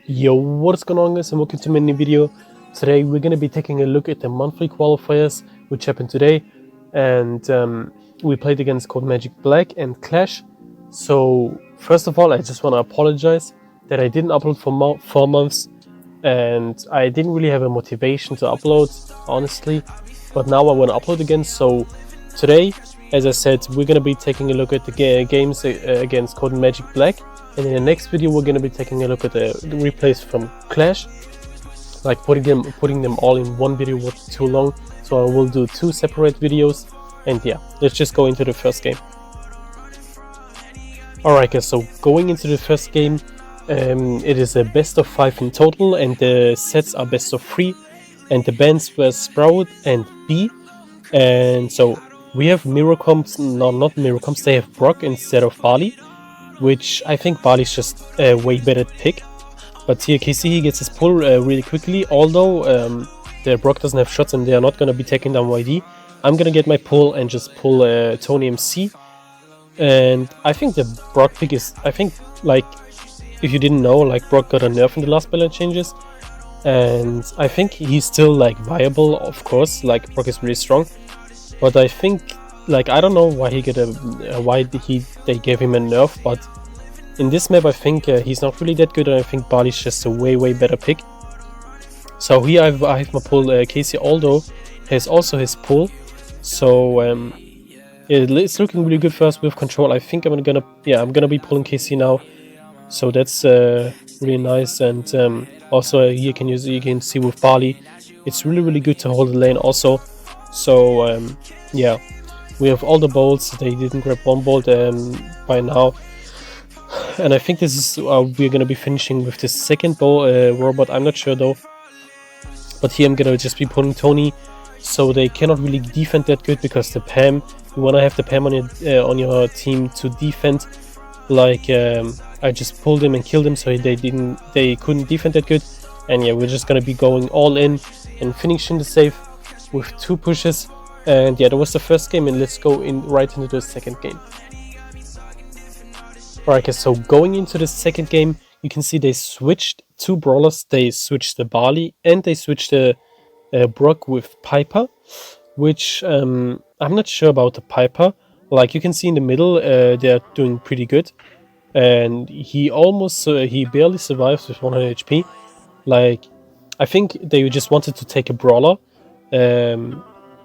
Yo, what's going on guys, and welcome to my new video. Today we're going to be taking a look at the monthly qualifiers which happened today, and we played against Codemagic Black and Clash. So first of all, I just want to apologize that I didn't upload for 4 months, and I didn't really have a motivation to upload, honestly, but now I want to upload again. So today, as I said, we're going to be taking a look at the games against Codemagic Black. And in the next video, we're going to be taking a look at the replays from Clash. Like putting them all in one video would be too long, so I will do 2 separate videos. And yeah, let's just go into the first game. Alright guys, so going into the first game, it is a best of 5 in total, and the sets are best of 3, and the bans were Sprout and B. And so we have mirror comps, no, not mirror comps, they have Brock instead of Barley, which I think Barley's just a way better pick. But here KC, he gets his pull really quickly, although the Brock doesn't have shots and they are not going to be taking down YD. I'm going to get my pull and just pull Tony MC. And I think the Brock pick is, I think, like, if you didn't know, like, Brock got a nerf in the last balance changes. And I think he's still, like, viable, of course, like, Brock is really strong. But I think, like, I don't know why he get they gave him a nerf, but in this map I think he's not really that good, and I think Barley's just a way better pick. So here I have my pull. Casey although has also his pull, so it's looking really good for us with control. I think I'm gonna be pulling Casey now, so that's really nice. And also here you can see with Barley, it's really good to hold the lane also. So yeah. We have all the bolts. They didn't grab one bolt by now. And I think this is we're going to be finishing with the second robot. I'm not sure though. But here I'm going to just be pulling Tony. So they cannot really defend that good, because the Pam, you want to have the Pam on your team to defend. Like I just pulled him and killed him, so they couldn't defend that good. And yeah, we're just going to be going all in and finishing the save with 2 pushes. And yeah, that was the first game, and let's go right into the second game. Alright guys, so going into the second game, you can see they switched 2 brawlers. They switched the Barley and they switched the Brock with Piper, which I'm not sure about the Piper. Like you can see in the middle, they're doing pretty good, and he barely survives with 100 HP. Like I think they just wanted to take a brawler.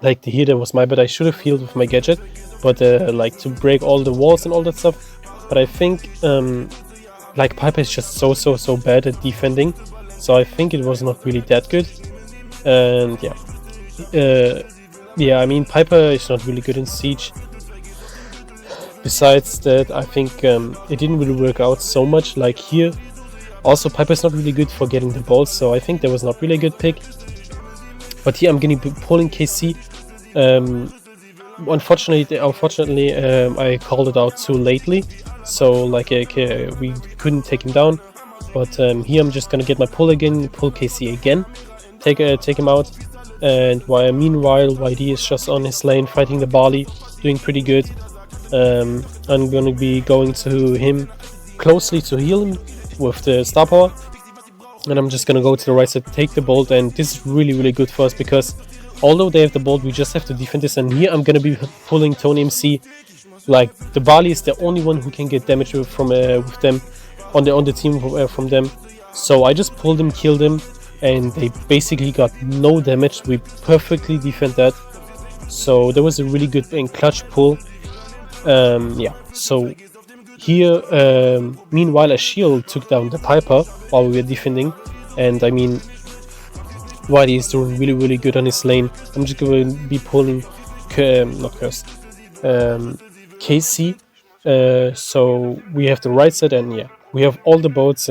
Like here, that was my bad. I should have healed with my gadget, but like to break all the walls and all that stuff. But I think like Piper is just so bad at defending, so I think it was not really that good. And yeah, I mean Piper is not really good in Siege. Besides that, I think it didn't really work out so much. Like here, also Piper is not really good for getting the balls, so I think that was not really a good pick. But here I'm going to be pulling KC. Unfortunately, I called it out too lately, so like we couldn't take him down. But here I'm just going to get my pull again, pull KC again, take him out. And meanwhile YD is just on his lane fighting the Barley, doing pretty good. I'm going to be going to him closely to heal him with the star power. And I'm just gonna go to the right side, take the bolt, and this is really good for us, because although they have the bolt, we just have to defend this. And here I'm gonna be pulling Tony MC. Like the Barley is the only one who can get damage from with them on the team from them. So I just pulled him, killed him, and they basically got no damage. We perfectly defend that. So that was a really good and clutch pull. Yeah. So here, meanwhile, a shield took down the Piper while we were defending, and I mean, YD is doing really good on his lane. I'm just going to be pulling, KC. So we have the right side, and yeah, we have all the boats.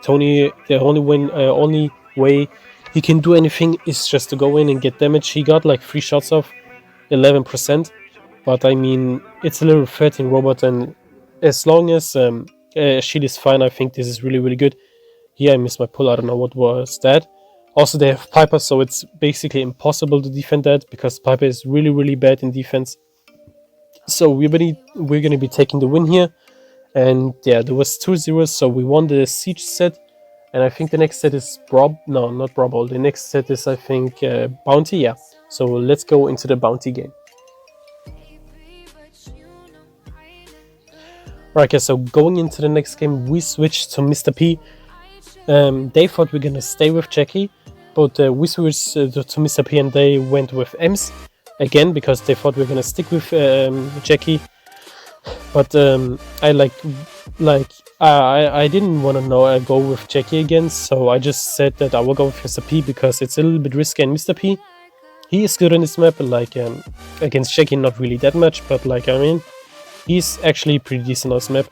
Tony, the only way he can do anything is just to go in and get damage. He got like 3 shots off, 11%, but I mean, it's a little 13 robot, and as long as shield is fine, I think this is really good. Here I missed my pull, I don't know what was that. Also they have Piper, so it's basically impossible to defend that, because Piper is really bad in defense. So we're going to be taking the win here. And yeah, there was 2-0, so we won the Siege set. And I think the next set is no, not Brawl. The next set is, I think, Bounty, yeah. So let's go into the Bounty game. Alright guys, so going into the next game, we switched to Mr. P. They thought we were gonna stay with Jackie, but we switched to Mr. P and they went with Ems again because they thought we were gonna stick with Jackie. But I didn't want to go with Jackie again, so I just said that I will go with Mr. P because it's a little bit risky. And Mr. P, he is good on this map, like against Jackie not really that much, but like I mean, he's actually pretty decent on this map.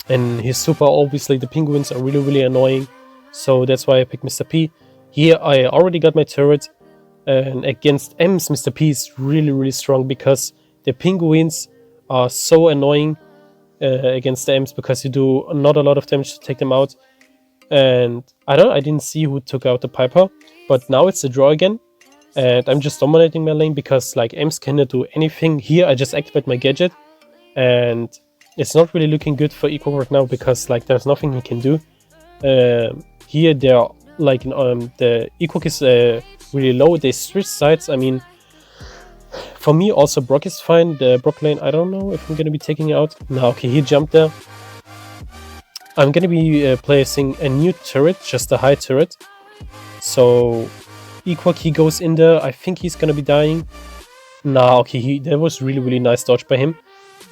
And his super, obviously the penguins are really annoying, so that's why I picked Mr. P. Here I already got my turret, and against Ems, Mr. P is really strong because the penguins are so annoying against the Ems because you do not a lot of damage to take them out. And I didn't see who took out the Piper, but now it's a draw again, and I'm just dominating my lane because like Ems cannot do anything. Here I just activate my gadget, and it's not really looking good for Eco right now because like there's nothing he can do. Here they're like the Eco is really low. They switch sides. I mean, for me also Brock is fine. The Brock lane, I don't know if I'm gonna be taking it out. No, okay, he jumped there. I'm gonna be placing a new turret, just a high turret. So Equak, he goes in there. I think he's gonna be dying. Nah, okay, that was really nice dodge by him.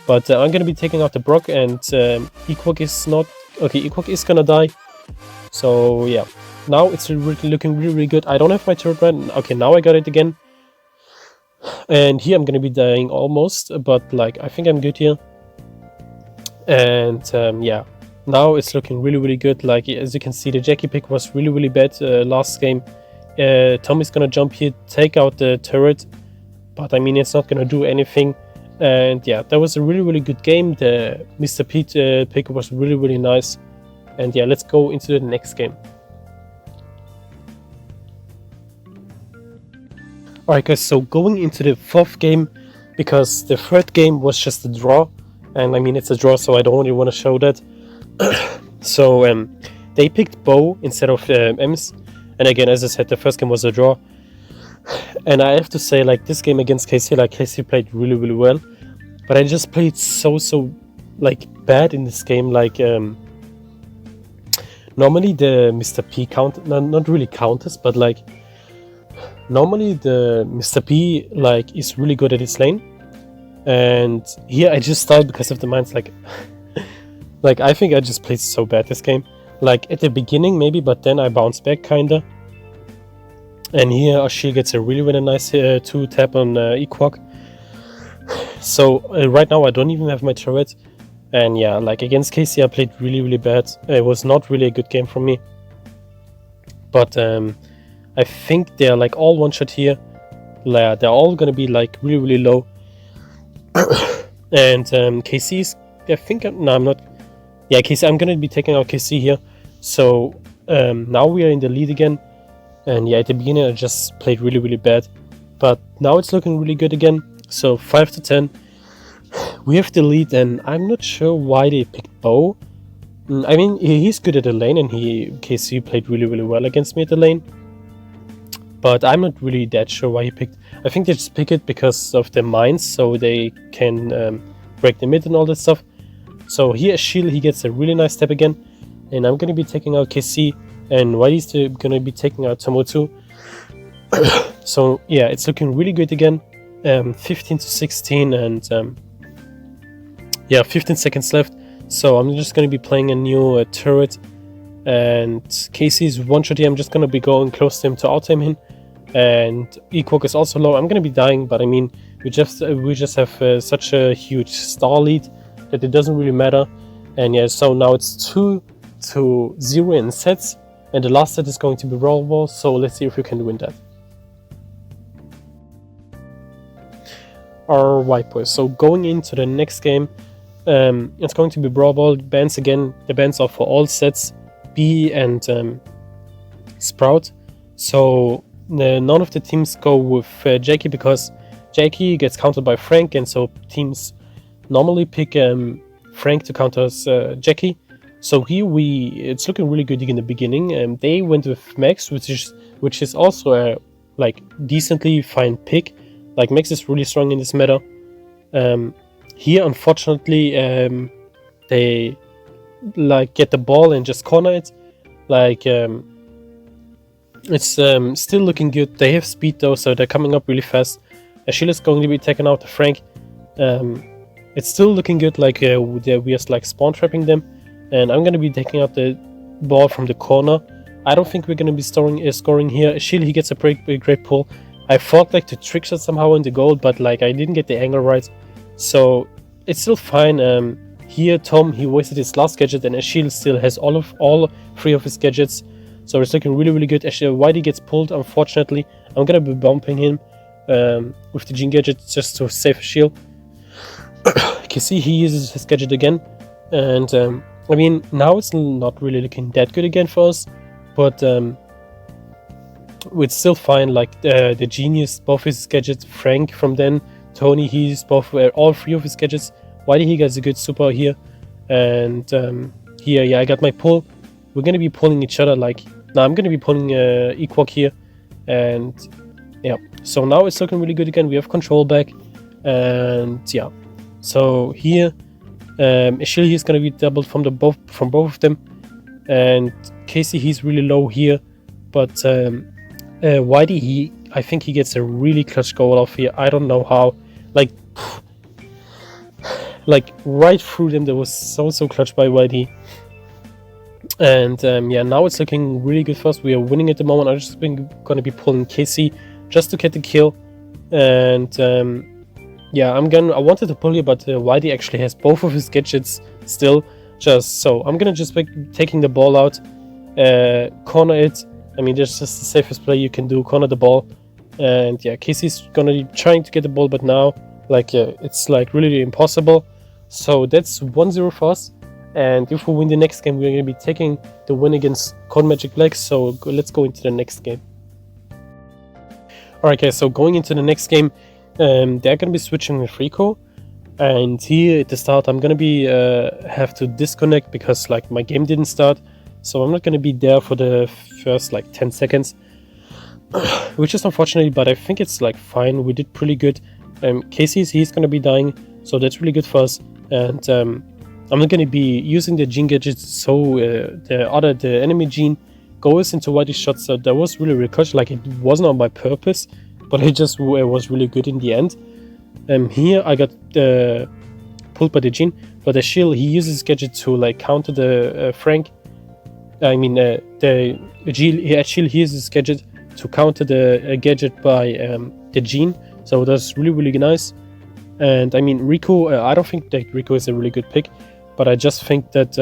But I'm gonna be taking out the Brock, and Equak is not okay. Equak is gonna die. So yeah, now it's looking really good. I don't have my turret right. Okay, now I got it again. And here I'm gonna be dying almost, but like I think I'm good here. And yeah, now it's looking really good. Like as you can see, the Jackie pick was really bad last game. Tommy's gonna jump here, take out the turret, but I mean it's not gonna do anything. And yeah, that was a really good game. The Mr. P pick was really nice. And yeah, let's go into the next game. Alright guys, so going into the fourth game, because the third game was just a draw, and I mean it's a draw, so I don't really want to show that. So they picked Bo instead of Ems, and again, as I said, the first game was a draw. And I have to say, like, this game against KC, like KC played really well, but I just played so like bad in this game. Like normally the Mr. P not really counters, but like normally the Mr. P like is really good at his lane, and here I just died because of the mines. Like like I think I just played so bad this game. Like at the beginning maybe, but then I bounced back kinda. And here she gets a really nice 2-tap on Equak. So right now I don't even have my turret. And yeah, like against KC I played really bad. It was not really a good game for me. But I think they're like all one-shot here. They're all gonna be like really low. And KC's, I think, no I'm not. Yeah, KC, I'm gonna be taking out KC here. So now we are in the lead again. And yeah, at the beginning I just played really bad, but now it's looking really good again. So 5-10, we have the lead, and I'm not sure why they picked Bo. I mean, he's good at the lane, and KC played really well against me at the lane. But I'm not really that sure why he picked. I think they just pick it because of the mines, so they can break the mid and all that stuff. So here Shield, he gets a really nice step again, and I'm gonna be taking out KC. And Whitey's gonna be taking out Tomo too. So yeah, it's looking really good again. 15-16, and yeah, 15 seconds left. So I'm just gonna be playing a new turret. And Casey's one shot here. I'm just gonna be going close to him to out-time him. And Equok is also low. I'm gonna be dying, but I mean we just have such a huge star lead that it doesn't really matter. And yeah, so now it's 2-0 in sets. And the last set is going to be Brawl, so let's see if we can win that. Alright boys, so going into the next game, it's going to be Brawl bans again. The bans are for all sets, B and Sprout. So none of the teams go with Jackie because Jackie gets countered by Frank, and so teams normally pick Frank to counter Jackie. So here it's looking really good in the beginning. They went with Max, which is also a like decently fine pick. Like Max is really strong in this meta. Here, unfortunately, they like get the ball and just corner it. Like it's still looking good. They have speed though, so they're coming up really fast. Achilles is going to be taking out the Frank. It's still looking good. Like we are like spawn trapping them, and I'm going to be taking out the ball from the corner. I don't think we're going to be scoring here. Achilles, he gets a great pull. I thought like to trick shot somehow in the goal, but like I didn't get the angle right, so it's still fine. Here Tom, he wasted his last gadget, and Achilles still has all 3 of his gadgets, so it's looking really good. Whitey gets pulled, unfortunately. I'm gonna be bumping him with the Gene gadget just to save shield. You can see he uses his gadget again, and I mean now it's not really looking that good again for us, but it's still fine. Like the Genius, both his gadgets. Frank from then, Tony, he's both all 3 of his gadgets. Whitey, he gets a good super here, and here, yeah, I got my pull. We're gonna be pulling each other. Like now, I'm gonna be pulling Equok here, and yeah. So now it's looking really good again. We have control back, and yeah. So here, Achille, he's gonna be doubled from both of them, and Casey, he's really low here, but Whitey, I think he gets a really clutch goal off here. I don't know how, like right through them. That was so clutch by Whitey. And yeah, now it's looking really good for us. We are winning at the moment. I'm just gonna be pulling Casey just to get the kill. And yeah, I wanted to pull here, but Whitey actually has both of his gadgets still. So I'm gonna just be taking the ball out, corner it. I mean, that's just the safest play you can do, corner the ball. And yeah, Casey's gonna be trying to get the ball, but now like it's like really impossible. So that's 1-0 for us. And if we win the next game, we're going to be taking the win against Codemagic Black. So let's go into the next game. Alright guys, so going into the next game, they're going to be switching with Rico. And here at the start, I'm going to be have to disconnect because like my game didn't start. So I'm not going to be there for the first like 10 seconds. Which is unfortunate, but I think it's like fine. We did pretty good. Casey's, he's going to be dying. So that's really good for us. And I'm not going to be using the Gene gadgets, so the enemy Gene goes into Whitey's shots. So that was really clutch. Like it wasn't on my purpose, but it just was really good in the end. Here I got pulled by the Gene, but the shield, he uses his gadget to like counter the Frank. I mean the shield, he uses his gadget to counter the gadget by the Gene. So that's really nice. And I mean Rico, I don't think that Rico is a really good pick, but I just think that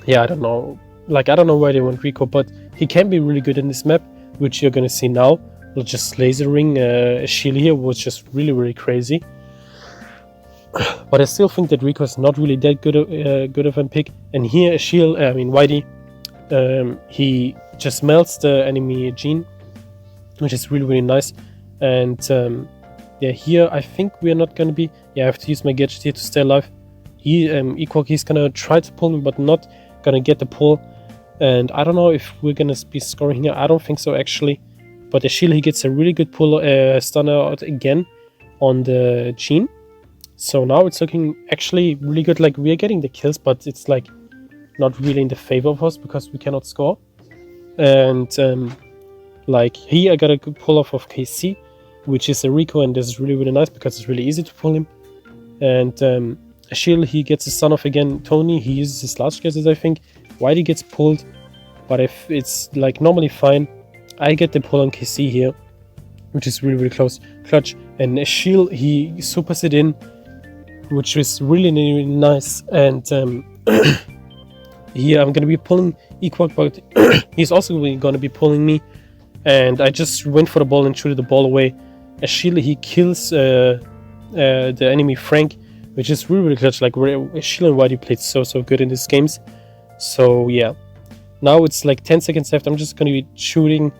yeah, I don't know, like I don't know why they want Rico, but he can be really good in this map, which you're gonna see now. Just lasering shield here was just really crazy. But I still think that Rico is not really that good of a pick. And here shield, I mean Whitey, he just melts the enemy Gene, which is really nice. And yeah, here I think we are not gonna be. Yeah, I have to use my gadget here to stay alive. Equok, he's gonna try to pull me, but not gonna get the pull. And I don't know if we're gonna be scoring here. I don't think so actually. But the shield, he gets a really good pull, stunner out again on the Gene. So now it's looking actually really good. Like we are getting the kills, but it's like not really in the favor of us because we cannot score. And like here I got a good pull off of KC, which is a Rico, and this is really nice because it's really easy to pull him. And Shield, he gets a stun off again. Tony, he uses his large gadgets, I think. Whitey gets pulled, but if it's like normally fine, I get the pull on KC here, which is really close. Clutch, and Shield, he supers it in, which is really nice. And here I'm gonna be pulling Equok, but he's also gonna be pulling me. And I just went for the ball and shooted the ball away. Shield, he kills the enemy Frank, which is really clutch. Like Shield and Whitey played so good in these games. So yeah, now it's like 10 seconds left. I'm just gonna be shooting,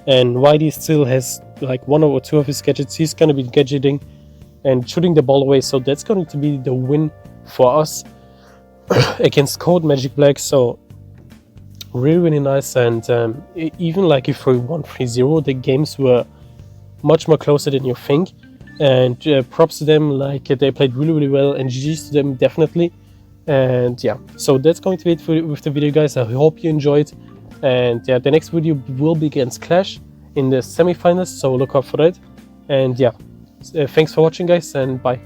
and Whitey still has like 1 or 2 of his gadgets. He's gonna be gadgeting and shooting the ball away. So that's going to be the win for us. against Codemagic Black. So really nice, and even like if we won 3-0, the games were much more closer than you think. And props to them, like they played really well, and GG's to them definitely. And yeah, so that's going to be it with the video, guys. I hope you enjoyed, and yeah, the next video will be against Clash in the semi-finals, so look out for that. And yeah, thanks for watching, guys, and bye.